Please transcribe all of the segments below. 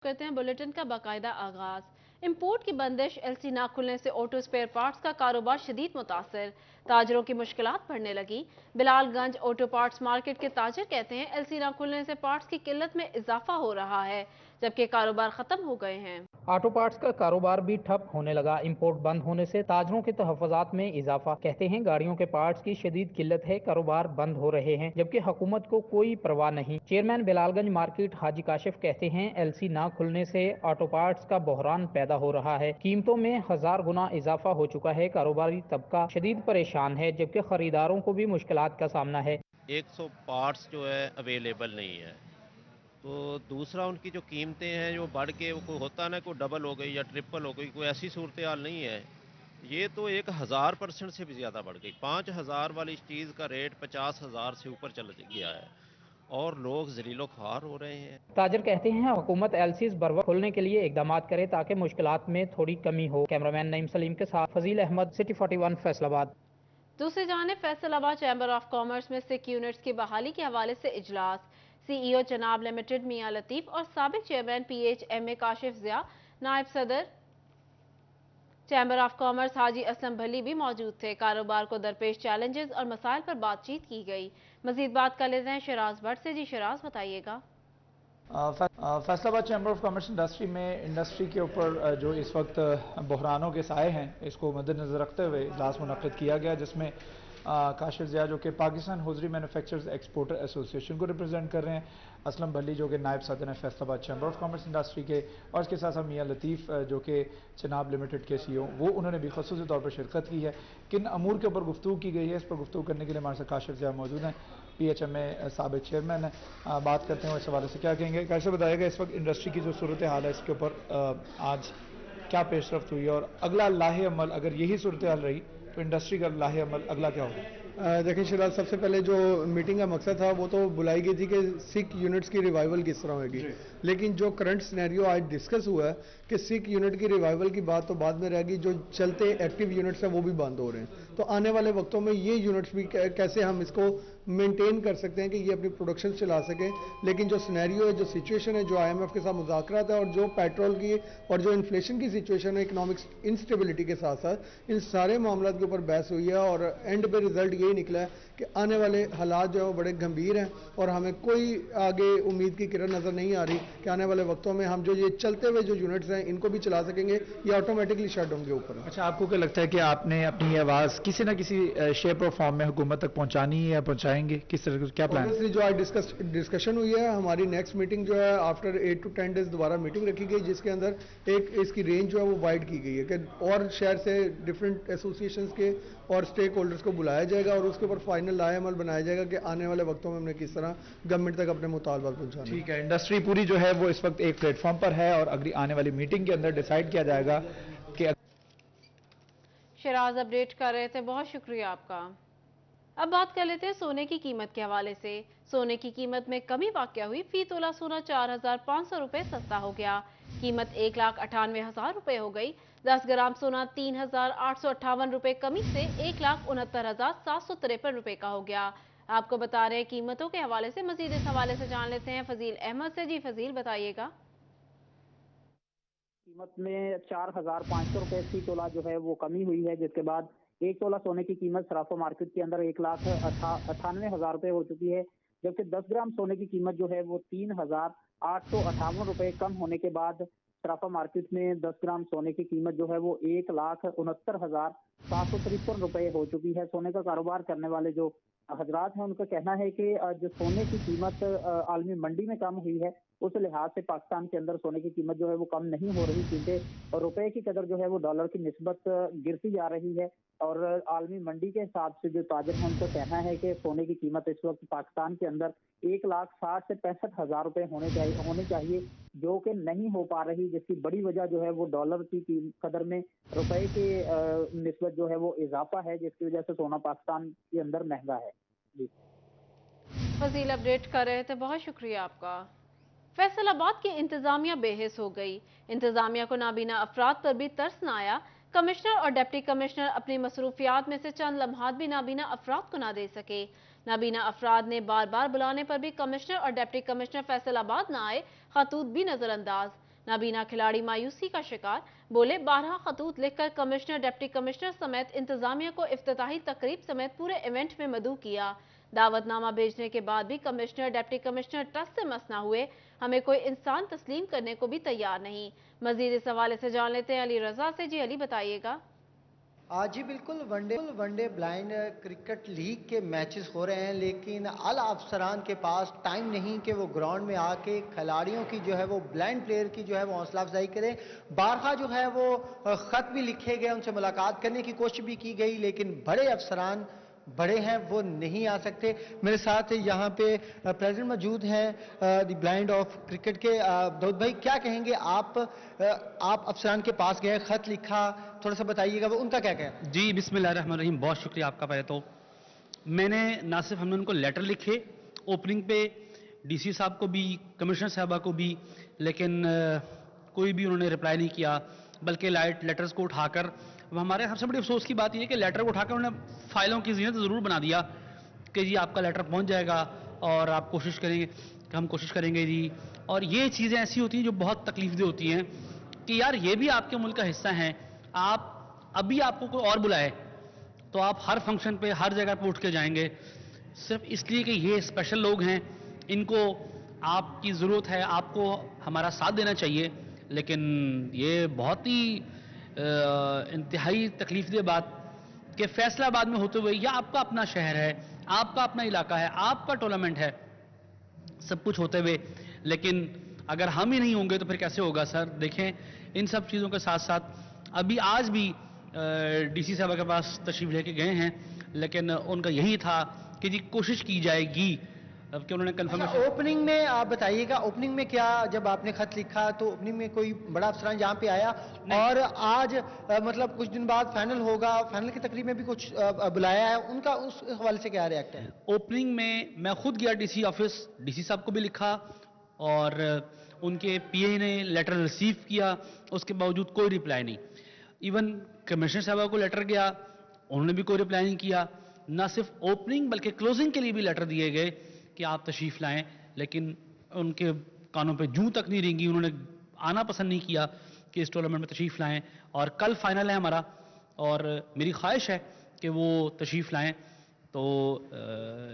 करते हैं बुलेटिन का बाकायदा आगाज। इंपोर्ट की बंदिश, एलसी ना खुलने से ऑटो स्पेयर पार्ट्स का कारोबार शदीद मुतासर, ताजरों की मुश्किलात बढ़ने लगी। बिलालगंज ऑटो पार्ट्स मार्केट के ताजर कहते हैं एलसी ना खुलने से पार्ट्स की किल्लत में इजाफा हो रहा है, जबकि कारोबार खत्म हो गए हैं। ऑटो पार्ट्स का कारोबार भी ठप होने लगा। इंपोर्ट बंद होने से ताजरों के तहफ़्फ़ुज़ात में इजाफा। कहते हैं गाड़ियों के पार्ट्स की शदीद किल्लत है, कारोबार बंद हो रहे हैं, जबकि हुकूमत को कोई परवाह नहीं। चेयरमैन बिलालगंज मार्केट हाजी काशिफ कहते हैं एलसी ना खुलने से ऑटो पार्ट्स का बहरान पैदा हो रहा है। कीमतों में 1000 गुना इजाफा हो चुका है। कारोबारी तबका शदीद परेशान है, जबकि खरीदारों को भी मुश्किलात का सामना है। 100 पार्ट्स जो है अवेलेबल नहीं है, तो दूसरा उनकी जो कीमतें हैं जो बढ़ के कोई होता ना, कोई डबल हो गई या ट्रिपल हो गई, कोई ऐसी सूरत हाल नहीं है। ये तो 1000% से भी ज़्यादा बढ़ गई। 5000 वाली चीज़ का रेट 50,000 से ऊपर चल गया है और लोग जलीलो ख्वार हो रहे हैं। ताजर कहते हैं हुकूमत एलसीज बरवक्त खोलने के लिए इकदाम करे ताकि मुश्किलात में थोड़ी कमी हो। कैमरामैन नईम सलीम के साथ फजील अहमद, सिटी 41 फैसलाबाद। दूसरी जानिब फैसलाबाद चैम्बर ऑफ कॉमर्स में सिक यूनिट्स की बहाली के हवाले से इजलास। सीईओ चनाब लिमिटेड मियां लतीफ और साबिक चेयरमैन पीएचएमए काशिफ जिया, नायब सदर चैम्बर ऑफ कॉमर्स हाजी असलम भली भी मौजूद थे। कारोबार को दरपेश चैलेंजेस और मसाइल पर बातचीत की गई। मजीद बात कर लेते हैं शराज भट्ट से। जी शराज, बताइएगा। Faisalabad chamber of commerce industry में इंडस्ट्री के ऊपर जो इस वक्त बहरानों के साए हैं, इसको मद्देनजर रखते हुए इजलास मुनक्किद किया गया, जिसमें काशिफ ज़िया जो कि Pakistan hosiery manufacturers exporter association को रिप्रेजेंट कर रहे हैं, असलम भली जो कि नायब सदर हैं Faisalabad chamber of commerce industry के, और इसके साथ साथ मियां लतीफ़ जो कि चनाब लिमिटेड के सीईओ, वो उन्होंने भी खसूसी तौर पर शिरकत की है। किन अमूर के ऊपर गुफ्तगू की गई है, इस पर गुफ्तगू करने के लिए हमारे साथ काशिफ ज़िया मौजूद हैं, पीएचएमए साबिक चेयरमैन है। बात करते हैं इस हवाले से क्या कहेंगे। कैसे बताएगा इस वक्त इंडस्ट्री की जो सूरत हाल है, इसके ऊपर आज क्या पेशरफ्त हुई है, और अगला लाहे अमल अगर यही सूरत हाल रही तो इंडस्ट्री का लाहे अमल अगला क्या होगा? देखिए शिराज, सबसे पहले जो मीटिंग का मकसद था वो तो बुलाई गई थी कि सिक यूनिट्स की रिवाइवल किस तरह होगी, लेकिन जो करंट सिनेरियो आज डिस्कस हुआ है कि सिक यूनिट की रिवाइवल की बात तो बाद में रहेगी, जो चलते एक्टिव यूनिट्स हैं वो भी बंद हो रहे हैं। तो आने वाले वक्तों में ये यूनिट्स भी कैसे हम इसको मेंटेन कर सकते हैं कि ये अपनी प्रोडक्शन चला सकें। लेकिन जो सिनेरियो है, जो सिचुएशन है, जो आईएमएफ के साथ मुज़ाकरात है, और जो पेट्रोल की और जो इन्फ्लेशन की सिचुएशन है, इकोनॉमिक्स इंस्टेबिलिटी के साथ साथ, इन सारे मामलों के ऊपर बहस हुई है, और एंड पे रिजल्ट यही निकला है कि आने वाले हालात जो है वो बड़े गंभीर हैं, और हमें कोई आगे उम्मीद की किरण नज़र नहीं आ रही कि आने वाले वक्तों में हम जो ये चलते हुए जो यूनिट्स हैं इनको भी चला सकेंगे, ये ऑटोमेटिकली शट डाउन के ऊपर है। अच्छा, आपको क्या लगता है कि आपने अपनी आवाज़ किसी न किसी शेप और फॉर्म में हुकूमत तक पहुंचानी है या पहुंचाएंगे? किस तरह क्या प्लान? ऑब्वियसली जो आज डिस्कशन हुई है, हमारी नेक्स्ट मीटिंग जो है आफ्टर 8 to 10 डेज दोबारा मीटिंग रखी गई, जिसके अंदर एक इसकी रेंज जो है वो वाइड की गई है कि और शहर से डिफरेंट एसोसिएशंस के और स्टेक होल्डर्स को बुलाया जाएगा, और उसके ऊपर फाइनल लाए अमल बनाया जाएगा कि आने वाले वक्तों में हमने किस तरह गवर्नमेंट तक अपने मुतालबात पहुंचाना। ठीक है, इंडस्ट्री पूरी जो है वो इस वक्त एक प्लेटफॉर्म पर है, और अगली आने वाली मीटिंग के अंदर डिसाइड किया जाएगा कि शराज अपडेट कर रहे थे, बहुत शुक्रिया आपका। अब बात कर लेते हैं सोने की कीमत के हवाले से। सोने की कीमत में कमी वाक़या हुई। फी तोला सोना 4,500 रुपये सस्ता हो गया। कीमत 1,98,000 रुपये हो गई। 10 ग्राम सोना 3,858 रुपये कमी से 1,69,753 रुपये का हो गया। आपको बता रहे हैं कीमतों के हवाले से। मजीद इस हवाले से जान लेते हैं फजील अहमद से। जी फजील, बताइएगा। कीमत में 4,500 रुपए फी तोला जो है वो कमी हुई है, जिसके बाद एक तोला सोने की कीमत सराफा मार्केट के अंदर 1,98,000 रुपए हो चुकी है, जबकि 10 ग्राम सोने की कीमत जो है वो 3,858 रुपए कम होने के बाद सराफा मार्केट में 10 ग्राम सोने की कीमत जो है वो 1,69,753 रुपए हो चुकी है। सोने का कारोबार करने वाले जो हजरात हैं उनका कहना है कि जो सोने की कीमत आलमी मंडी में कम हुई है, उस लिहाज से पाकिस्तान के अंदर सोने की कीमत जो है वो कम नहीं हो रही, क्योंकि रुपए की कदर जो है वो डॉलर की निस्बत गिरती जा रही है। और आलमी मंडी के हिसाब से जो ताजर हैं उनका कहना है कि सोने की कीमत इस वक्त पाकिस्तान के अंदर 1,60,000 से 65,000 रुपए होने चाहिए, जो कि नहीं हो पा रही, जिसकी बड़ी वजह जो है वो डॉलर की कदर में रुपए के निस्बत जो है वो इजाफा है, जिसकी वजह से सोना पाकिस्तान के अंदर महंगा है। जी फजील अपडेट कर रहे थे, बहुत शुक्रिया आपका। फैसलाबाद की इंतजामिया बेहिस हो गई। इंतजामिया को नाबीना अफराद पर भी तरस न आया। कमिश्नर और डिप्टी कमिश्नर अपनी मसरूफियात में से चंद लम्हात भी नाबीना अफराद को ना दे सके। नाबीना अफराद ने बार बार बुलाने पर भी कमिश्नर और डिप्टी कमिश्नर फैसलाबाद न आए। खतूत भी नजरअंदाज। नाबीना खिलाड़ी मायूसी का शिकार, बोले 12 खतूत लिखकर कमिश्नर, डिप्टी कमिश्नर समेत इंतजामिया को इफ्तिताही तकरीब समेत पूरे इवेंट में मदऊ किया। दावतनामा भेजने के बाद भी कमिश्नर, डिप्टी कमिश्नर ट्रस्ट से मसना हुए, हमें कोई इंसान तस्लीम करने को भी तैयार नहीं। मजीद इस हवाले से जान लेते हैं अली रजा से। जी अली, बताइएगा। जी बिल्कुल, वनडे ब्लाइंड क्रिकेट लीग के मैचेस हो रहे हैं, लेकिन आला अफसरान के पास टाइम नहीं कि वो ग्राउंड में आके खिलाड़ियों की जो है वो ब्लाइंड प्लेयर की जो है वो हौसला अफजाई करें। बारहा जो है वो ख़त भी लिखे गए, उनसे मुलाकात करने की कोशिश भी की गई, लेकिन बड़े अफसरान बड़े हैं वो नहीं आ सकते। मेरे साथ यहाँ पे प्रेसिडेंट मौजूद हैं द ब्लाइंड ऑफ क्रिकेट के। दाऊद भाई, क्या कहेंगे आप अफसरान के पास गए, खत लिखा, थोड़ा सा बताइएगा वो उनका क्या कहना। जी बिस्मिल्लाहिर्रहमानिर्रहीम, बहुत शुक्रिया आपका। पहले तो मैंने ना सिर्फ हमने उनको लेटर लिखे ओपनिंग पे, डीसी साहब को भी, कमिश्नर साहबा को भी, लेकिन कोई भी उन्होंने रिप्लाई नहीं किया, बल्कि लेटर्स को उठाकर, हमारे सबसे बड़ी अफसोस की बात यह है कि लेटर को उठाकर उन्होंने फाइलों की ज़ीनत ज़रूर बना दिया कि जी आपका लेटर पहुंच जाएगा और आप कोशिश करेंगे, हम कोशिश करेंगे जी। और ये चीज़ें ऐसी होती हैं जो बहुत तकलीफदेह होती हैं कि यार ये भी आपके मुल्क का हिस्सा हैं, आप अभी आपको कोई और बुलाए तो आप हर फंक्शन पे, हर जगह पे उठ के जाएंगे सिर्फ इसलिए कि ये स्पेशल लोग हैं, इनको आपकी ज़रूरत है, आपको हमारा साथ देना चाहिए। लेकिन ये बहुत ही इंतहाई तकलीफदेह बात कि फैसलाबाद में होते हुए, या आपका अपना शहर है, आपका अपना इलाका है, आपका टूर्नामेंट है, सब कुछ होते हुए, लेकिन अगर हम ही नहीं होंगे तो फिर कैसे होगा सर। देखें, इन सब चीज़ों के साथ साथ अभी आज भी डीसी साहब के पास तशरीफ लेके गए हैं, लेकिन उनका यही था कि जी कोशिश की जाएगी कि उन्होंने कंफर्मेशन। ओपनिंग में आप बताइएगा, ओपनिंग में क्या, जब आपने खत लिखा तो ओपनिंग में कोई बड़ा अफसरान यहाँ पे आया, और आज मतलब कुछ दिन बाद फाइनल होगा, फाइनल की तकरीब में भी कुछ बुलाया है, उनका उस हवाले से क्या रिएक्ट है? ओपनिंग में मैं खुद गया डीसी ऑफिस, डीसी साहब को भी लिखा और उनके पीए ने लेटर रिसीव किया, उसके बावजूद कोई रिप्लाई नहीं। इवन कमिश्नर साहब को लेटर गया, उन्होंने भी कोई रिप्लाई नहीं किया। ना सिर्फ ओपनिंग बल्कि क्लोजिंग के लिए भी लेटर दिए गए कि आप तशरीफ लाएं, लेकिन उनके कानों पे जूं तक नहीं रेंगी, उन्होंने आना पसंद नहीं किया कि इस टूर्नामेंट में तशरीफ लाएं। और कल फाइनल है हमारा और मेरी ख्वाहिश है कि वो तशरीफ लाएं, तो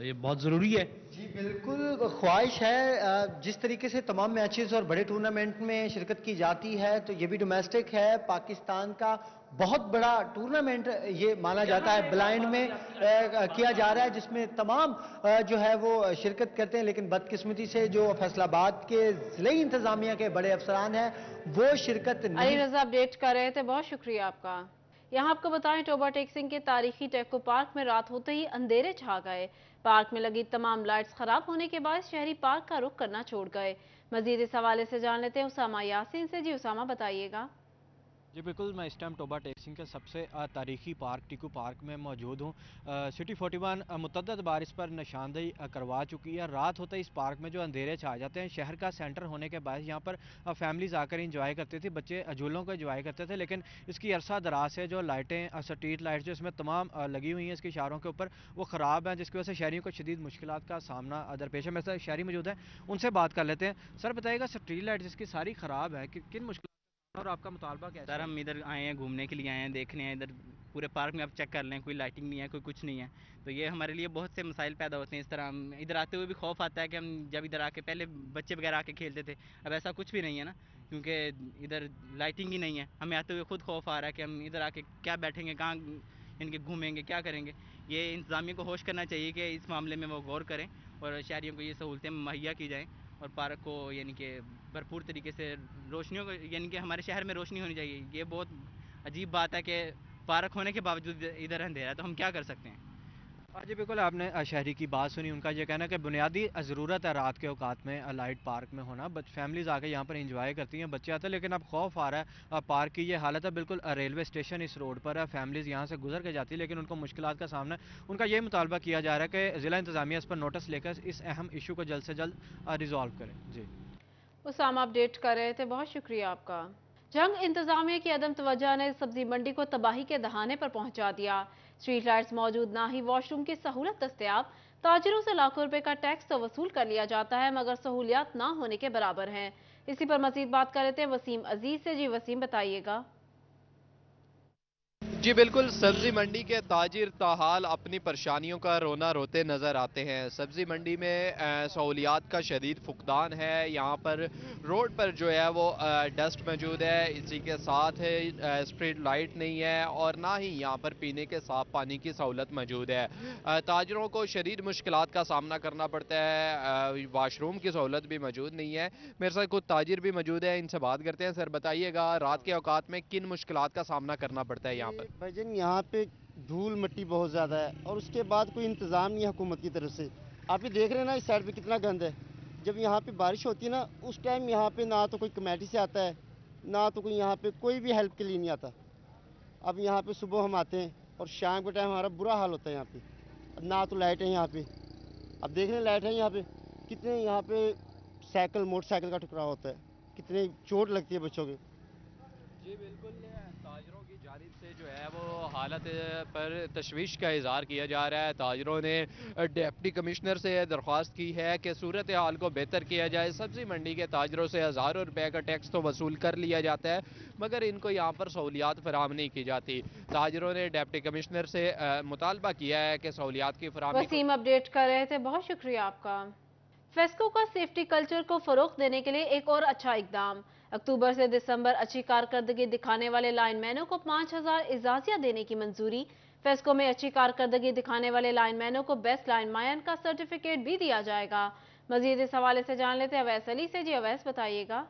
ये बहुत ज़रूरी है। जी बिल्कुल, ख्वाहिश है। जिस तरीके से तमाम मैचेस और बड़े टूर्नामेंट में शिरकत की जाती है, तो ये भी डोमेस्टिक है, पाकिस्तान का बहुत बड़ा टूर्नामेंट ये माना जाता है, ब्लाइंड में किया जा रहा है, जिसमें तमाम जो है वो शिरकत करते हैं। लेकिन बदकिस्मती से जो फैसलाबाद के ज़िले इंतजामिया के बड़े अफसरान हैं वो शिरकत नहीं। अली रजा अपडेट कर रहे थे, बहुत शुक्रिया आपका। यहाँ आपको बताएं, टोबा टेक सिंह के तारीखी टेको पार्क में रात होते ही अंधेरे छा गए। पार्क में लगी तमाम लाइट्स खराब होने के बाद शहरी पार्क का रुख करना छोड़ गए। मजीद इस हवाले से जान लेते हैं उसामा यासीन से। जी उसामा, बताइएगा। जी बिल्कुल, मैं इस टाइम टोबा टेक सिंह के सबसे तारीखी पार्क टीकू पार्क में मौजूद हूँ। सिटी 41 मुतअद्दिद बार इस पर निशानदेही करवा चुकी है। रात होते इस पार्क में जो अंधेरे छा जाते हैं, शहर का सेंटर होने के बाद यहाँ पर फैमिलीज आकर इंजॉय करती थी, बच्चे झूलों को इंजॉय करते थे। लेकिन इसकी अरसा दराज से जो लाइटें, स्ट्रीट लाइट्स जो इसमें तमाम लगी हुई हैं इसकी इशारों के ऊपर, वो ख़राब हैं, जिसकी वजह से शहरियों को शदीद मुश्किलात का सामना दरपेश है। मेरे साथ शहरी मौजूद है, उनसे बात कर लेते हैं। सर बताइएगा, स्ट्रीट लाइट जिसकी सारी ख़राब है, किन मुश्किल और आपका मुतालबा क्या है? सर हम इधर आए हैं, घूमने के लिए आए हैं, देखने हैं, इधर पूरे पार्क में आप चेक कर लें, कोई लाइटिंग नहीं है, कोई कुछ नहीं है, तो ये हमारे लिए बहुत से मसाइल पैदा होते हैं। इस तरह हम इधर आते हुए भी खौफ आता है कि हम जब इधर आके, पहले बच्चे वगैरह आके खेलते थे, अब ऐसा कुछ भी नहीं है ना, क्योंकि इधर लाइटिंग ही नहीं है। हमें आते हुए खुद खौफ आ रहा है कि हम इधर आके क्या बैठेंगे, कहाँ इनके घूमेंगे, क्या करेंगे। ये इंतज़ामिया को होश करना चाहिए कि इस मामले में वो गौर करें और शहरियों को ये सहूलतें मुहैया की जाएँ और पार्क को यानी कि भरपूर तरीके से रोशनियों को, यानी कि हमारे शहर में रोशनी होनी चाहिए। ये बहुत अजीब बात है कि पार्क होने के बावजूद इधर अंधेरा है, तो हम क्या कर सकते हैं। जी बिल्कुल, आपने शहरी की बात सुनी, उनका ये कहना है कि बुनियादी ज़रूरत है रात के औकात में लाइट पार्क में होना, बट फैमिलीज़ आके यहाँ पर एंजॉय करती हैं, बच्चे आते हैं, लेकिन अब खौफ आ रहा है पार्क की ये हालत है। बिल्कुल रेलवे स्टेशन इस रोड पर है, फैमिलीज़ यहाँ से गुजर के जाती है, लेकिन उनको मुश्किलात का सामना है। उनका ये मुतालबा किया जा रहा है कि ज़िला इंतज़ामिया इस पर नोटिस लेकर इस अहम इशू को जल्द से जल्द रिजॉल्व करें। जी उसामा अपडेट कर रहे थे, बहुत शुक्रिया आपका। जंग इंतजामिया की अदम तवज्जो ने सब्जी मंडी को तबाही के दहाने पर पहुंचा दिया। स्ट्रीट लाइट्स मौजूद, ना ही वॉशरूम की सहूलत दस्तयाब, ताजिरों से लाखों रुपए का टैक्स तो वसूल कर लिया जाता है मगर सहूलियात ना होने के बराबर हैं। इसी पर मजीद बात कर लेते हैं वसीम अजीज से। जी वसीम, बताइएगा। जी बिल्कुल, सब्जी मंडी के ताजिर ताहाल अपनी परेशानियों का रोना रोते नज़र आते हैं। सब्जी मंडी में सहूलियात का शदीद फुकदान है। यहाँ पर रोड पर जो है वो डस्ट मौजूद है, इसी के साथ स्ट्रीट लाइट नहीं है और ना ही यहाँ पर पीने के साफ पानी की सहूलत मौजूद है। ताजिरों को शदीद मुश्किलात का सामना करना पड़ता है। वाशरूम की सहूलत भी मौजूद नहीं है। मेरे साथ कुछ ताजिर भी मौजूद है, इनसे बात करते हैं। सर बताइएगा, रात के औकात में किन मुश्किलात का सामना करना पड़ता है यहाँ पर? भाईजान यहाँ पे धूल मिट्टी बहुत ज़्यादा है और उसके बाद कोई इंतज़ाम नहीं है हुकूमत की तरफ से। आप ये देख रहे हैं ना, इस साइड पे कितना गंद है। जब यहाँ पे बारिश होती है ना, उस टाइम यहाँ पे ना तो कोई कमेटी से आता है, ना तो कोई यहाँ पे कोई भी हेल्प के लिए नहीं आता। अब यहाँ पे सुबह हम आते हैं और शाम के टाइम हमारा बुरा हाल होता है। यहाँ पे ना तो लाइट है यहाँ पे, अब देख रहे हैं लाइट है यहाँ पे, कितने यहाँ पे साइकिल मोटरसाइकिल का टकराव होता है, कितने चोट लगती है बच्चों के। जी बिल्कुल, ताजिरों की जानिब से जो है वो हालत पर तशवीश का इजहार किया जा रहा है। ताजिरों ने डिप्टी कमिश्नर से दरख्वास्त की है कि सूरत हाल को बेहतर किया जाए। सब्जी मंडी के ताजिरों से हज़ारों रुपए का टैक्स तो वसूल कर लिया जाता है मगर इनको यहाँ पर सहूलियात फराहम नहीं की जाती। ताजिरों ने डिप्टी कमिश्नर से मुतालबा किया है कि सहूलियात की फराहमी। वसीम अपडेट कर रहे थे, बहुत शुक्रिया आपका। फेस्को का सेफ्टी कल्चर को फरोग देने के लिए एक और अच्छा इकदाम। अक्टूबर से दिसंबर अच्छी कारकर्दगी दिखाने वाले लाइनमैनों को 5000 इजाजिया देने की मंजूरी। फेस्को में अच्छी कारकर्दगी दिखाने वाले लाइनमैनों को बेस्ट लाइनमैन का सर्टिफिकेट भी दिया जाएगा। मजीद इस हवाले से जान लेते हैं अवैस अली से। जी अवैस, बताइएगा।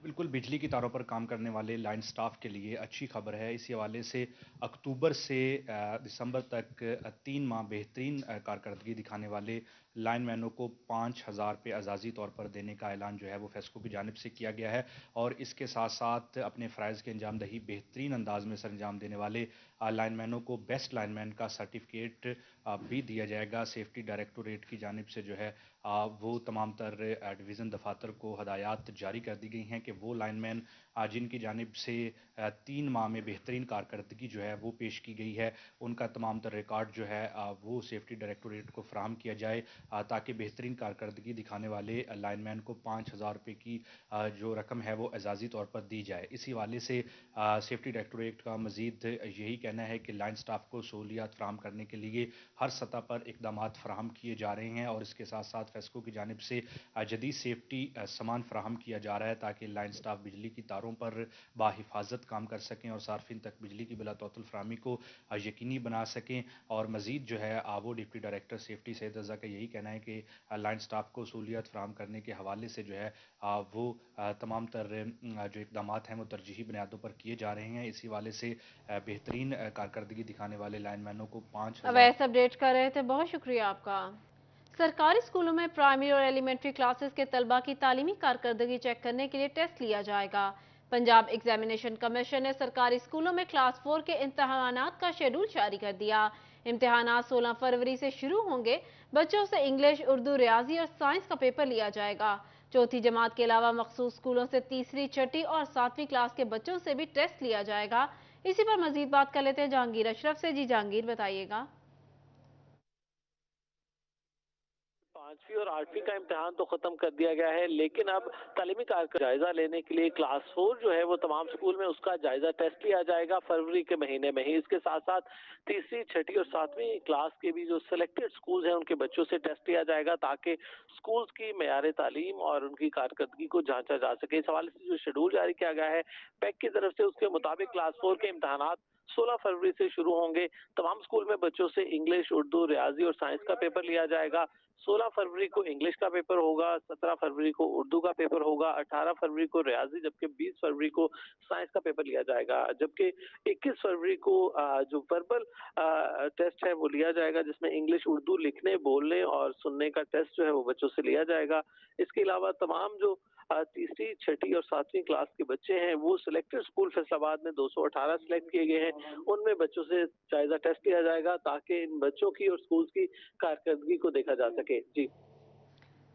बिल्कुल, बिजली की तारों पर काम करने वाले लाइन स्टाफ के लिए अच्छी खबर है। इसी हवाले से अक्टूबर से दिसंबर तक 3 माह बेहतरीन कारकर्दगी दिखाने वाले लाइनमैनों को 5000 रुपये एजाजी तौर पर देने का ऐलान जो है वो फेस्को की जानिब से किया गया है और इसके साथ साथ अपने फ़राइज़ की अंजामदही बेहतरीन अंदाज में सरंजाम देने वाले लाइनमैनों को बेस्ट लाइनमैन का सर्टिफिकेट भी दिया जाएगा। सेफ्टी डायरेक्टोरेट की जानिब से जो है वो तमाम तर डिवीज़न दफातर को हदायत जारी कर दी गई हैं कि वो लाइनमैन जिनकी जानिब से 3 माह में बेहतरीन कारकर्दगी जो है वो पेश की गई है, उनका तमाम तर रिकॉर्ड जो है वो सेफ्टी डायरेक्टोरेट को फराहम किया जाए ताकि बेहतरीन कारकर्दगी दिखाने वाले लाइनमैन को 5000 रुपये की जो रकम है वो एजाजी तौर पर दी जाए। इसी हवाले से सेफ्टी डायरेक्टोरेट का मजीद यही कहना है कि लाइन स्टाफ को सहूलियात फराहम करने के लिए हर सतह पर इकदाम फराहम किए जा रहे हैं और इसके साथ साथ फेस्को की जानिब से जदीद सेफ्टी सामान फराहम किया जा रहा है ताकि लाइन स्टाफ बिजली की तारों पर बाहिफाजत काम कर सकें और सार्फिन तक बिजली की बिला तौतुल फराहमी को यकीनी बना सकें। और मजीद जो है वो डिप्टी डायरेक्टर सेफ्टी सैयद रज़ा का यही कहना है कि लाइन स्टाफ को सहूलियत फराहम करने के हवाले से जो है वो तमाम तर जो इकदाम हैं वो तरजीही बुनियादों पर किए जा रहे हैं। इसी वाले से बेहतरीन कारकर्दगी दिखाने वाले लाइनमैनों को 5000। अवैस अपडेट कर रहे थे, बहुत शुक्रिया आपका। सरकारी स्कूलों में प्राइमरी और एलिमेंट्री क्लासेस के तलबा की तालीमी कारकर्दगी चेक करने के लिए टेस्ट लिया जाएगा। पंजाब एग्जामिनेशन कमीशन ने सरकारी स्कूलों में क्लास 4 के इम्तहानात का शेड्यूल जारी कर दिया। इम्तहानात 16 फरवरी से शुरू होंगे। बच्चों से इंग्लिश, उर्दू, रियाजी और साइंस का पेपर लिया जाएगा। चौथी जमात के अलावा मखसूस स्कूलों से तीसरी, छठी और 7वीं क्लास के बच्चों से भी टेस्ट लिया जाएगा। इसी पर मजीद बात कर लेते हैं जहांगीर अशरफ से। जी जहांगीर, बताइएगा। 5वीं और 8वीं का इम्तिहान तो खत्म कर दिया गया है, लेकिन अब तालीमी कार का जायजा लेने के लिए क्लास 4 जो है वो तमाम स्कूल में उसका जायजा टेस्ट लिया जाएगा फरवरी के महीने में ही। इसके साथ साथ तीसरी, छठी और 7वीं क्लास के भी जो सिलेक्टेड स्कूल हैं उनके बच्चों से टेस्ट लिया जाएगा ताकि स्कूल्स की मेयार तालीम और उनकी कारकर्दगी को जांचा जा सके। इस हवाले से जो शेड्यूल जारी किया गया है पैक की तरफ से, उसके मुताबिक क्लास 4 के इम्तहानात 16 फरवरी से शुरू होंगे। तमाम स्कूल में बच्चों से इंग्लिश, उर्दू, रियाजी और साइंस का पेपर लिया जाएगा। 16 फरवरी को इंग्लिश का पेपर होगा, 17 फरवरी को उर्दू का पेपर होगा, 18 फरवरी को रियाजी, जबकि 20 फरवरी को साइंस का पेपर लिया जाएगा। जबकि 21 फरवरी को जो वर्बल टेस्ट है वो लिया जाएगा, जिसमें इंग्लिश, उर्दू लिखने, बोलने और सुनने का टेस्ट जो है वो बच्चों से लिया जाएगा। इसके अलावा तमाम जो तीसरी, छठी और 7वीं क्लास के बच्चे हैं वो सिलेक्टेड स्कूल फैसलाबाद में 218 सिलेक्ट किए गए हैं, उनमें बच्चों से जायजा टेस्ट लिया जाएगा ताकि इन बच्चों की और स्कूल की कारकर्दगी को देखा जा सके। जी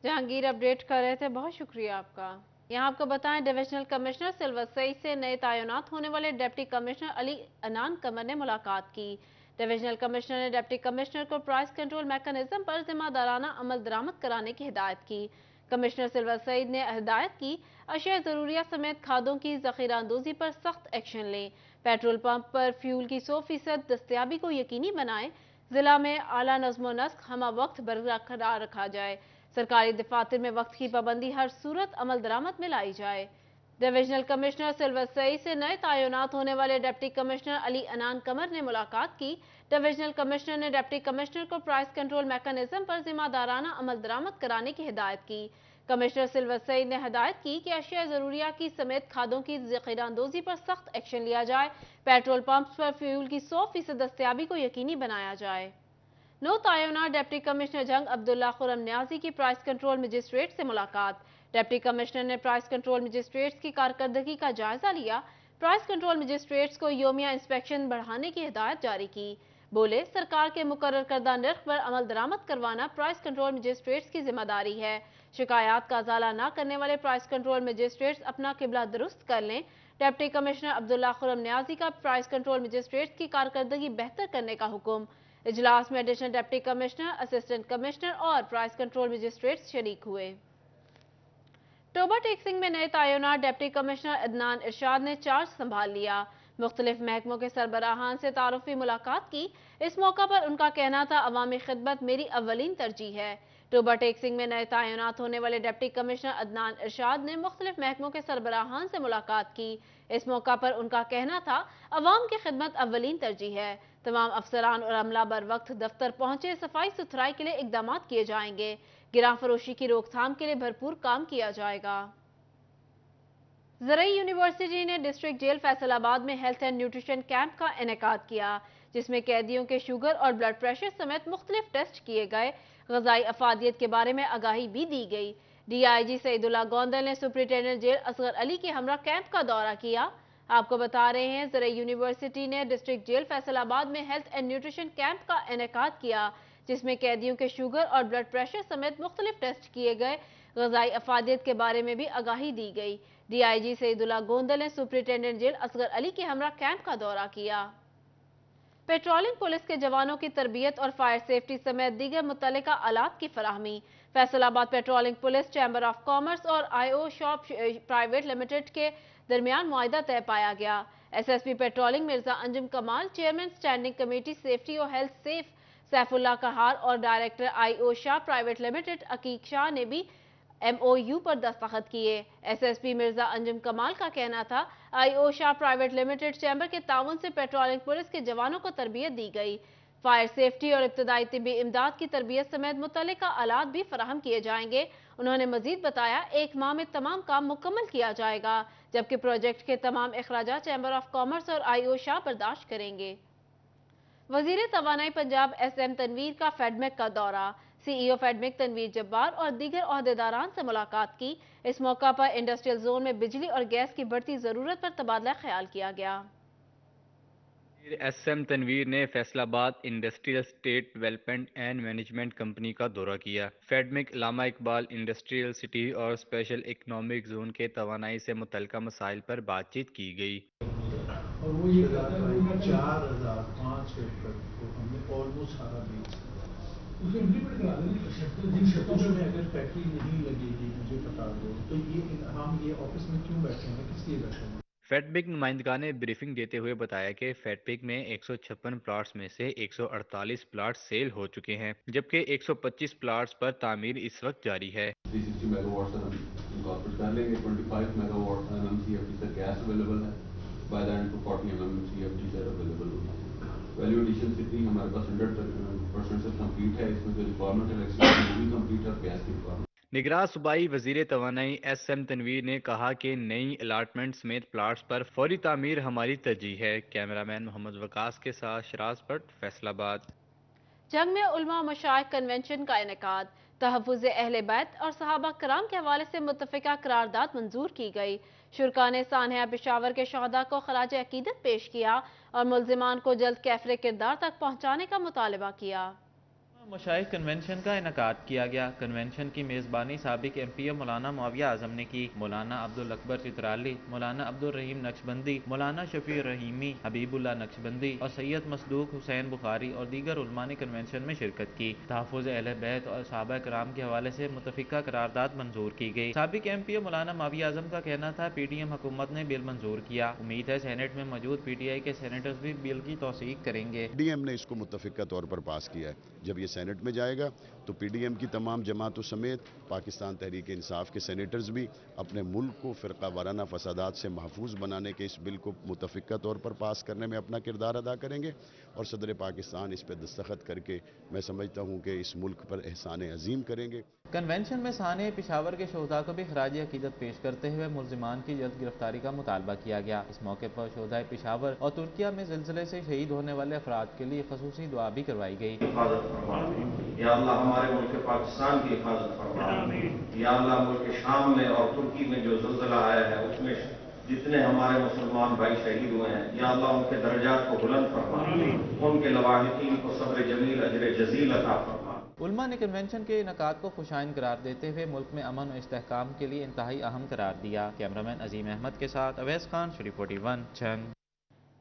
जहांगीर अपडेट कर रहे थे, बहुत शुक्रिया आपका। यहाँ आपको बताएं, डिविजनल कमिश्नर सिल्वर सईद से नए तैनात होने वाले डिप्टी कमिश्नर अली अनान कमर ने मुलाकात की। डिविजनल कमिश्नर ने डिप्टी कमिश्नर को प्राइस कंट्रोल मैकेनिज्म पर जिम्मेदाराना अमल दरामद कराने की हिदायत की। कमिश्नर सिल्वर सईद ने हिदायत की अशिया ज़रूरिया समेत खादों की ज़ख़ीराअंदोज़ी पर सख्त एक्शन लें। पेट्रोल पंप पर फ्यूल की 100% दस्तयाबी को यकीनी बनाएं। जिला में आला नज़्म नस्क हमा वक्त बरकरार रखा जाए। सरकारी दफातर में वक्त की पाबंदी हर सूरत अमल दरामद में लाई जाए। डिविजनल कमिश्नर सिल्वर सईद से नए तैनात होने वाले डिप्टी कमिश्नर अली अनान कमर ने मुलाकात की। डिविजनल कमिश्नर ने डिप्टी कमिश्नर को प्राइस कंट्रोल मैकेनिज्म पर जिम्मेदाराना अमल दरामद कराने की हिदायत की। कमिश्नर सिल्वर सईद ने हिदायत की कि अशिया ज़रूरिया की समेत खादों की ज़ख़ीराअंदोज़ी पर सख्त एक्शन लिया जाए। पेट्रोल पंप्स पर फ्यूल की 100% दस्तयाबी को यकीनी बनाया जाए। नो तैनात डिप्टी कमिश्नर जंग अब्दुल्ला खुरम न्याजी की प्राइस कंट्रोल मजिस्ट्रेट से मुलाकात। डिप्टी कमिश्नर ने प्राइस कंट्रोल मजिस्ट्रेट्स की कारकर्दगी का जायजा लिया। प्राइस कंट्रोल मजिस्ट्रेट्स को योमिया इंस्पेक्शन बढ़ाने की हिदायत जारी की। बोले, सरकार के मुकर्रर करदा नर्ख पर अमल दरामद करवाना प्राइस कंट्रोल मजिस्ट्रेट्स की जिम्मेदारी है। शिकायत का अजाला न करने वाले प्राइस कंट्रोल मजिस्ट्रेट्स अपना किबला दुरुस्त कर लें। डिप्टी कमिश्नर अब्दुल्ला खुरम न्याजी का प्राइस कंट्रोल मजिस्ट्रेट्स की कारकर्दगी बेहतर करने का हुक्म। इजलास में additional deputy commissioner, assistant commissioner और प्राइस कंट्रोल मजिस्ट्रेट्स शरीक हुए। टोबा टेक्सिंग में नए तैनात डिप्टी कमिश्नर अदनान इरशाद ने चार्ज संभाल लिया। मुख्तलिफ महकमों के सरबराहान से तारुफी मुलाकात की। इस मौका पर उनका कहना था, अवामी खिदमत मेरी अव्वलीन तरजीह है। टोबा टेक्सिंग में नए तैनात होने वाले डिप्टी कमिश्नर अदनान इरशाद ने मुख्तलिफ महकमों के सरबराहान से मुलाकात की। इस मौका पर उनका कहना था, अवाम की खिदमत अव्वलीन तरजीह है। तमाम अफसरान और अमला बर वक्त दफ्तर पहुंचे। सफाई सुथराई के लिए इकदाम किए जाएंगे। गिरां फरोशी की रोकथाम के लिए भरपूर काम किया जाएगा। ज़रई यूनिवर्सिटी ने डिस्ट्रिक्ट जेल फैसलाबाद में हेल्थ एंड न्यूट्रिशन कैंप का इनेकाद किया, जिसमें कैदियों के शुगर और ब्लड प्रेशर समेत मुख्तलिफ टेस्ट किए गए। ग़ज़ाई अफादियत के बारे में आगाही भी दी गई। DIG सईदुल्लाह गोंदल ने सुपरिटेंडेंट जेल असगर अली के हमरा कैंप का दौरा किया। आपको बता रहे हैं, ज़रई यूनिवर्सिटी ने डिस्ट्रिक्ट जेल फैसलाबाद में हेल्थ एंड न्यूट्रिशन कैंप का इनेकाद किया, जिसमें कैदियों के शुगर और ब्लड प्रेशर समेत मुख्तलिफ टेस्ट किए गए। ग़ज़ाई अफादियत के बारे में भी आगाही दी गई। DIG सईदुल्लाह गोंदल ने सुपरिटेंडेंट जेल असगर अली के हमरा कैंप का दौरा किया। पेट्रोलिंग पुलिस के जवानों की तरबियत और फायर सेफ्टी समेत दीगर मुतल्लिका आलात की फराहमी। Faisalabad patrolling police, chamber of commerce और IO शॉप प्राइवेट लिमिटेड के दरमियान मुआहिदा तय पाया गया। SSP patrolling Mirza Anjum Kamal, chairman standing committee safety और हेल्थ सैफुल्लाह कहार और director IO Shah private limited Aqeeq Shah ने भी MOU पर दस्तखत किए। SSP मिर्जा अंजुम कमाल का कहना था, IO Shah private limited chamber के ताउन से पेट्रोलिंग पुलिस के जवानों को तरबियत दी गई। फायर सेफ्टी और इब्तदाई तिब्बी इमदाद की तरबियत समेत मुतल्लिका आलात भी फराहम किए जाएंगे। उन्होंने मजीद बताया, 1 माह में तमाम काम मुकम्मल किया जाएगा, जबकि प्रोजेक्ट के तमाम अखराजात चैम्बर ऑफ कॉमर्स और IO शाह बर्दाश्त करेंगे। वजीर तवानाई पंजाब SM तनवीर का फेडमेक का दौरा। CEO फेडमेक तनवीर जब्बार और दीगर ओहदेदारान से मुलाकात की। इस मौका पर इंडस्ट्रियल जोन में बिजली और गैस की बढ़ती जरूरत पर तबादला ख्याल किया गया। SM तनवीर ने Faisalabad industrial state development and management company का दौरा किया। फेडमेक इलामा इकबाल इंडस्ट्रियल सिटी और स्पेशल इकनॉमिक जोन के तवानाई से मुतल्लिका मसाइल पर बातचीत की गई। और वो ये 4,500 एकड़ को हमने ऑलमोस्ट सारा बेच उसको इम्प्लीमेंट करा देंगे। जिन शर्तों में अगर फैक्ट्री नहीं लगेगी मुझे बता दो, तो हम ये ऑफिस में क्यों बैठे हैं, किस लिए बैठे हैं। फेडपिक नुमाइंदगा ने ब्रीफिंग देते हुए बताया कि फेडपिक में 156 प्लाट्स में से 148 प्लाट सेल हो चुके हैं, जबकि 125 प्लाट्स पर तामीर इस वक्त जारी है। 360 मेगावाट से हम इनकॉर्पोरेट कर लेंगे। 25 मेगावाट MMCFD से गैस अवेलेबल है। बाय द एंड 40 MMCFD से अवेलेबल होगी। वैल्यू एडिशन कितनी हमारे पास 100% से कंप्लीट है। इसमें जो रिक्वायरमेंट है इलेक्ट्रिसिटी भी कंप्लीट है, गैस की रिक्वायरमेंट। निगरान सूबाई वजीर तवानाई SM तनवीर ने कहा कि नई अलाटमेंट समेत प्लाट्स पर फौरी तामीर हमारी तरजीह है। कैमरामैन मोहम्मद वकास के साथ शराज भट्ट, फैसलाबाद। जंग में उलमा मशाइख कन्वेंशन का इनेकाद। तहफ़्फ़ुज़ अहले बैत और सहाबा कराम के हवाले से मुत्तफ़िका करारदाद मंजूर की गई। शुरका ने सानहा पेशावर के शहदा को खराज अकीदत पेश किया और मुल्ज़िमान को जल्द कैफरे किरदार तक पहुँचाने का मुतालबा किया। مشائخ کنونشن کا انعقاد کیا گیا۔ کنونشن کی میزبانی سابق MP مولانا معاویہ اعظم نے کی۔ مولانا عبدالاکبر چترالی، مولانا عبدالرحیم نقشبندی، مولانا شفیع رحیمی، حبیب اللہ نقشبندی اور سید مصدوق حسین بخاری اور دیگر علماء نے کنونشن میں شرکت کی۔ تحفظ اہل بیت اور صحابہ کرام کے حوالے سے متفقہ قرارداد منظور کی گئی۔ سابق MP مولانا معاویہ اعظم کا کہنا تھا PDM حکومت نے بل منظور کیا۔ امید ہے سینٹ میں موجود PTI کے سینیٹرز بھی بل کی توثیق کریں گے۔ PDM نے اس کو متفقہ طور پر پاس کیا ہے۔ جب یہ سینٹ میں جائے گا تو PDM کی تمام جماعتوں سمیت پاکستان تحریک انصاف کے سینیٹرز بھی اپنے ملک کو فرقہ وارانہ فسادات سے محفوظ بنانے کے اس بل کو متفقہ طور پر پاس کرنے میں اپنا کردار ادا کریں گے، اور صدر پاکستان اس پہ دستخط کر کے میں سمجھتا ہوں کہ اس ملک پر احسان عظیم کریں گے۔ کنونشن میں سانحہ پشاور کے شہداء کو بھی خراج عقیدت پیش کرتے ہوئے ملزمان کی جلد گرفتاری کا مطالبہ کیا گیا۔ اس موقع پر شہداء پشاور اور ترکیہ میں زلزلے سے شہید ہونے والے افراد کے لیے خصوصی دعا بھی کروائی گئی۔ حفاظت فرما، یا اللہ ہمارے ملک پاکستان کی حفاظت فرما، یا اللہ ملک شام میں اور ترکی میں جو زلزلہ آیا ہے اس میں جتنے ہمارے مسلمان بھائی شہید ہوئے ہیں، یا اللہ ان کے درجات کو بلند فرما، ان کے لواحقین کو صبر جمیل اجر جزیل عطا فرما۔ علماء نے کنونشن کے انعقاد کو خوشائن قرار دیتے ہوئے ملک میں امن و استحکام کے لیے انتہائی اہم قرار دیا۔ کیمرامین عظیم احمد کے ساتھ اویس خان، شریف 41 جنگ۔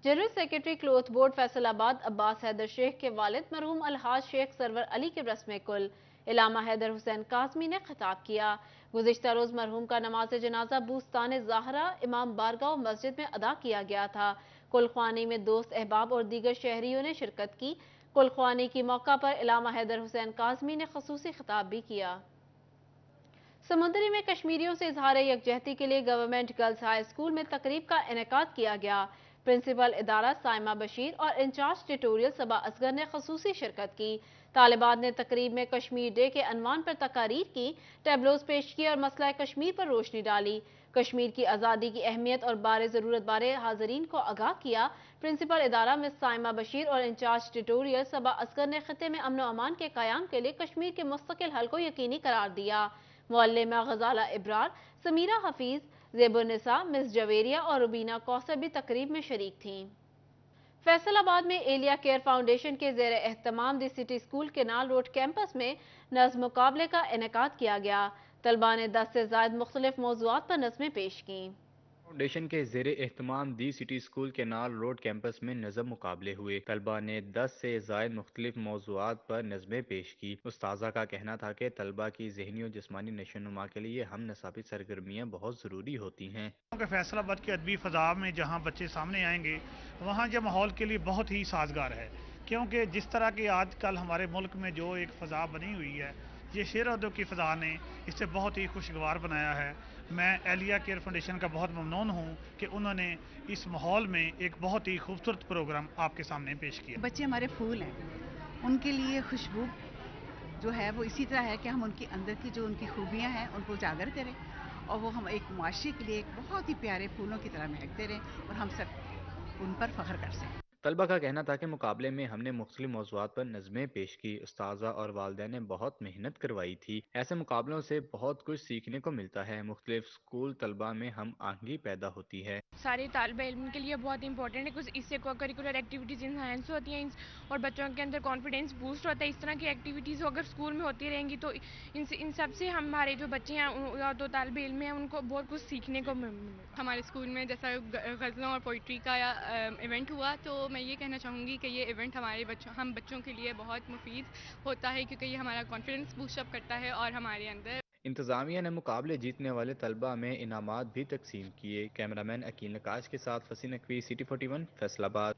General secretary cloth board Faisal آباد عباس حیدر شیخ کے والد مرحوم الحاج شیخ سرور علی کے رسم کل علامہ حیدر حسین کاظمی نے خطاب کیا۔ گزشتہ روز مرحوم کا نماز جنازہ بوستان زہرا امام بارگاہ مسجد میں ادا کیا گیا تھا۔ کل خوانی میں دوست احباب اور دیگر شہریوں نے شرکت کی۔ کل خوانی کی موقع پر علامہ حیدر حسین کاظمی نے خصوصی خطاب بھی کیا۔ سمندری میں کشمیریوں سے اظہار یکجہتی کے لیے گورنمنٹ گرلز ہائی اسکول میں تقریب کا انعقاد کیا گیا۔ پرنسپل ادارہ سائمہ بشیر اور انچارج ٹیٹوریل صبا اصغر نے خصوصی شرکت کی۔ طالبات نے تقریب میں کشمیر ڈے کے عنوان پر تقاریر کی، ٹیبلوز پیش کیے اور مسئلہ کشمیر پر روشنی ڈالی۔ کشمیر کی آزادی کی اہمیت اور بار ضرورت بارے حاضرین کو آگاہ کیا۔ پرنسپل ادارہ مس سائمہ بشیر اور انچارج ٹیٹوریل صبا اصغر نے خطے میں امن و امان کے قیام کے لیے کشمیر کے مستقل حل کو یقینی قرار دیا۔ معلمہ غزالہ ابرار، سمیرہ حفیظ، زیب النساء، مس جویریہ اور روبینہ کوثر بھی تقریب میں شریک تھیں۔ فیصل آباد میں ایلیا کیئر فاؤنڈیشن کے زیر اہتمام the city school canal road campus میں نظم مقابلے کا انعقاد کیا گیا۔ طلباء نے 10 سے زائد مختلف موضوعات پر نظمیں پیش کیں۔ فاؤنڈیشن کے زیر اہتمام the city school canal road campus میں نظم مقابلے ہوئے۔ طلباء نے 10 سے زائد مختلف موضوعات پر نظمیں پیش کی۔ استاذہ کا کہنا تھا کہ طلباء کی ذہنی اور جسمانی نشوونما کے لیے ہم نصابی سرگرمیاں بہت ضروری ہوتی ہیں۔ فیصل آباد کی ادبی فضا میں جہاں بچے سامنے آئیں گے وہاں جو ماحول کے لیے بہت ہی سازگار ہے، کیونکہ جس طرح کی آج کل ہمارے ملک میں جو ایک فضا بنی ہوئی ہے، یہ شعر و ادب کی فضا نے اسے بہت ہی خوشگوار بنایا ہے۔ میں ایلیا کیئر فاؤنڈیشن کا بہت ممنون ہوں کہ انہوں نے اس ماحول میں ایک بہت ہی خوبصورت پروگرام آپ کے سامنے پیش کیا۔ بچے ہمارے پھول ہیں، ان کے لیے خوشبو جو ہے وہ اسی طرح ہے کہ ہم ان کے اندر کی جو ان کی خوبیاں ہیں ان کو اجاگر کریں، اور وہ ہم ایک معاشرے کے لیے ایک بہت ہی پیارے پھولوں کی طرح مہکتے رہیں اور ہم سب ان پر فخر کر سکیں۔ طلبہ کا کہنا تھا کہ مقابلے میں ہم نے مختلف موضوعات پر نظمیں پیش کی۔ استاذہ اور والدین نے بہت محنت کروائی تھی۔ ایسے مقابلوں سے بہت کچھ سیکھنے کو ملتا ہے۔ مختلف اسکول طلبہ میں ہم آہنگی پیدا ہوتی ہے۔ سارے طالب علم کے لیے بہت امپورٹنٹ ہے، کچھ اس سے کو کریکولر ایکٹیویٹیز انہینس ہوتی ہیں اور بچوں کے اندر کانفیڈینس بوسٹ ہوتا ہے۔ اس طرح کی ایکٹیویٹیز اگر اسکول میں ہوتی رہیں گی تو ان سب سے ہمارے جو بچے ہیں یا تو طالب علم ہیں ان کو بہت کچھ سیکھنے کو ہمارے اسکول میں جیسا غزلوں اور پوئٹری کا ایونٹ ہوا، تو میں یہ کہنا چاہوں گی کہ یہ ایونٹ ہمارے ہم بچوں کے لیے بہت مفید ہوتا ہے، کیونکہ یہ ہمارا کانفیڈنس بوسٹ اپ کرتا ہے اور ہمارے اندر انتظامیہ نے مقابلے جیتنے والے طلبہ میں انعامات بھی تقسیم کیے۔ کیمرامین عقیل نقاش کے ساتھ فصیح نقوی، سٹی 41 فیصل آباد۔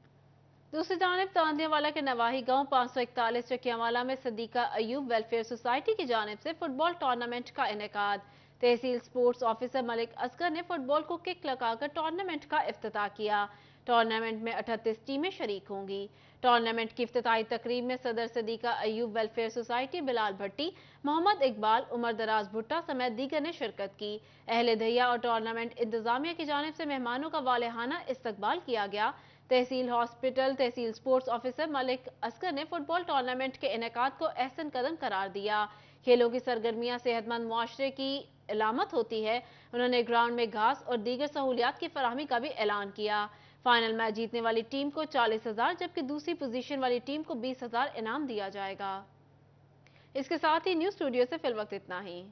دوسری جانب تاندیا والا کے نواحی گاؤں 541 چکیاوالا میں صدیقہ ایوب ویلفیئر سوسائٹی کی جانب سے فٹ بال ٹورنامنٹ کا انعقاد۔ تحصیل سپورٹس آفیسر ملک اصغر نے فٹ بال کو کک لگا کر ٹورنامنٹ کا افتتاح کیا۔ ٹورنامنٹ میں 38 ٹیمیں شریک ہوں گی۔ ٹورنامنٹ کی افتتاحی تقریب میں صدر صدیقہ ایوب ویلفیئر سوسائٹی بلال بھٹی، محمد اقبال، عمر دراز بھٹا سمیت دیگر نے شرکت کی۔ اہل دھیا اور ٹورنامنٹ انتظامیہ کی جانب سے مہمانوں کا والہانہ استقبال کیا گیا۔ تحصیل ہاسپٹل تحصیل سپورٹس آفیسر ملک اصغر نے فٹ بال ٹورنامنٹ کے انعقاد کو احسن قدم قرار دیا۔ کھیلوں کی سرگرمیاں صحت مند معاشرے کی علامت ہوتی ہے۔ انہوں نے گراؤنڈ میں گھاس اور دیگر سہولیات کی فراہمی کا بھی اعلان کیا۔ فائنل میچ جیتنے والی ٹیم کو 40,000 جبکہ دوسری پوزیشن والی ٹیم کو 20,000 انعام دیا جائے گا۔ इसके साथ ही न्यूज़ स्टूडियो से फिल वक्त इतना ही।